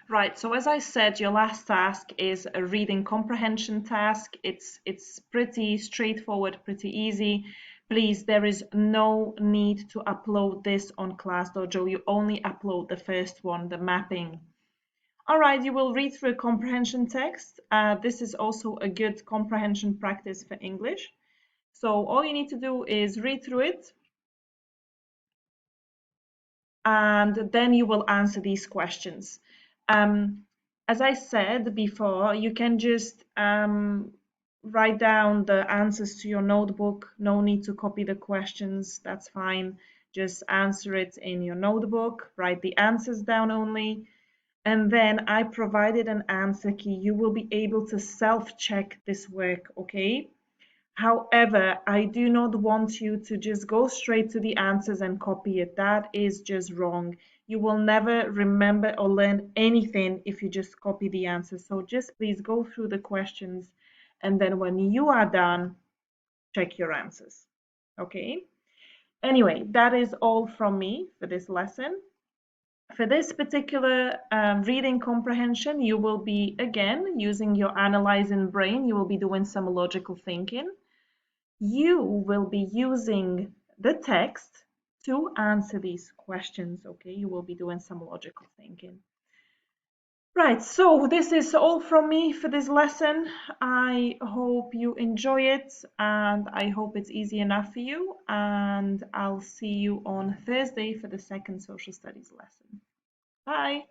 Right, so as I said, your last task is a reading comprehension task. It's pretty straightforward, pretty easy. Please, there is no need to upload this on ClassDojo. You only upload the first one, the mapping. All right, you will read through a comprehension text. This is also a good comprehension practice for English. So all you need to do is read through it, and then you will answer these questions. Um, as I said before, you can just write down the answers to your notebook. No need to copy the questions, that's fine. Just answer it in your notebook, write the answers down only. And then I provided an answer key. You will be able to self-check this work, okay? However, I do not want you to just go straight to the answers and copy it. That is just wrong. You will never remember or learn anything if you just copy the answers. So just please go through the questions, and then when you are done, check your answers. Okay? Anyway, that is all from me for this lesson. For this particular reading comprehension, you will be, again, using your analyzing brain. You will be doing some logical thinking. You will be using the text to answer these questions, okay? You will be doing some logical thinking. Right, so this is all from me for this lesson. I hope you enjoy it and I hope it's easy enough for you. And I'll see you on Thursday for the second social studies lesson. Bye.